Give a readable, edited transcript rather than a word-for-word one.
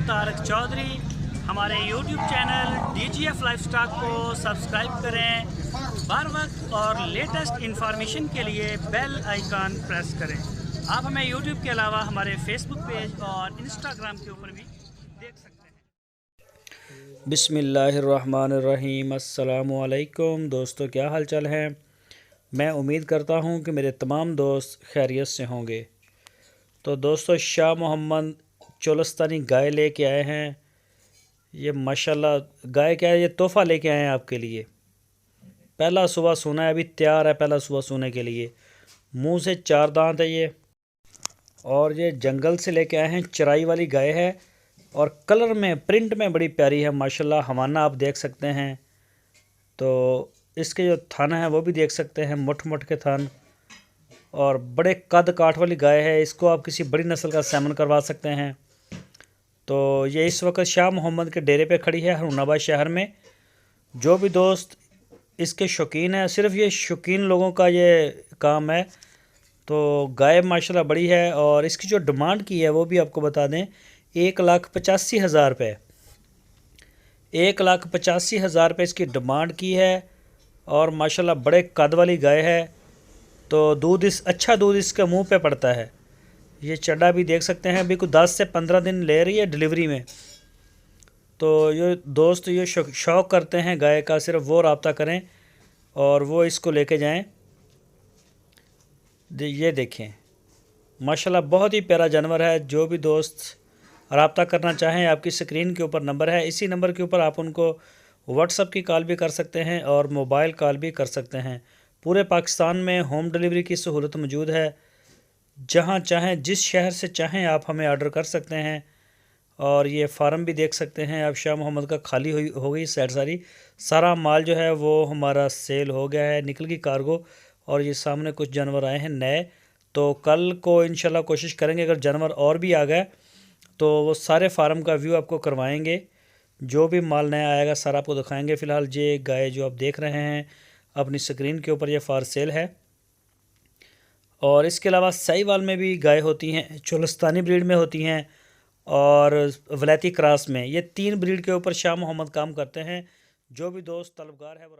तारक चौधरी। हमारे YouTube channel DGF lifestyle को subscribe करें। हर वक्त और लेटेस्ट इंफॉर्मेशन के लिए बेल आइकन प्रेस करें। आप हमें YouTube के अलावा हमारे Facebook पेज और Instagram के ऊपर भी देख सकते हैं। बिस्मिल्लाहिर्रहमानिर्रहीम। अस्सलामु अलैकुम दोस्तों, क्या हाल चाल है। मैं उम्मीद करता हूँ कि मेरे तमाम दोस्त खैरियत से होंगे। तो दोस्तों, शाह मोहम्मद चोलस्तानी गाय लेके आए हैं। ये माशाल्लाह गाय क्या है, ये तोहफ़ा लेके आए हैं आपके लिए। पहला सुबह सोना है, अभी तैयार है पहला सुबह सोने के लिए। मुंह से 4 दांत है ये, और ये जंगल से लेके आए हैं। चराई वाली गाय है और कलर में प्रिंट में बड़ी प्यारी है माशाल्लाह। हवाना आप देख सकते हैं। तो इसके जो थन हैं वो भी देख सकते हैं, मुठ मुठ के थन, और बड़े कद काठ वाली गाय है। इसको आप किसी बड़ी नस्ल का सेमन करवा सकते हैं। तो ये इस वक्त शाह मोहम्मद के डेरे पे खड़ी है हारूनाबाद शहर में। जो भी दोस्त इसके शौकीन है, सिर्फ ये शौकीन लोगों का ये काम है। तो गाय माशाल्लाह बड़ी है, और इसकी जो डिमांड की है वो भी आपको बता दें, 1,85,000 रुपये। 1,85,000 रुपये इसकी डिमांड की है, और माशाल्लाह बड़े कद वाली गाय है। तो अच्छा दूध इसके मुंह पे पड़ता है। ये चड्डा भी देख सकते हैं, अभी कुछ 10 से 15 दिन ले रही है डिलीवरी में। तो ये दोस्त ये शौक़ करते हैं गाय का, सिर्फ वो रब्ता करें और वो इसको लेके जाएं। ये देखें माशाल्लाह बहुत ही प्यारा जानवर है। जो भी दोस्त रब्ता करना चाहें, आपकी स्क्रीन के ऊपर नंबर है, इसी नंबर के ऊपर आप उनको व्हाट्सएप की कॉल भी कर सकते हैं और मोबाइल कॉल भी कर सकते हैं। पूरे पाकिस्तान में होम डिलीवरी की सहूलत मौजूद है। जहां चाहें, जिस शहर से चाहें, आप हमें आर्डर कर सकते हैं। और ये फार्म भी देख सकते हैं आप, शाह मोहम्मद का खाली हो गई साइड सारी। सारा माल जो है वो हमारा सेल हो गया है, निकल गई कार्गो। और ये सामने कुछ जानवर आए हैं नए। तो कल को इंशाल्लाह कोशिश करेंगे, अगर जानवर और भी आ गए तो वो सारे फार्म का व्यू आपको करवाएंगे। जो भी माल नया आएगा सारा आपको दिखाएंगे। फ़िलहाल ये गाय जो आप देख रहे हैं अपनी स्क्रीन के ऊपर, ये फार सेल है। और इसके अलावा साहिवाल में भी गाय होती हैं, चोलस्तानी ब्रीड में होती हैं, और वलैती क्रॉस में। ये 3 ब्रीड के ऊपर शाह मोहम्मद काम करते हैं। जो भी दोस्त तलबगार है वो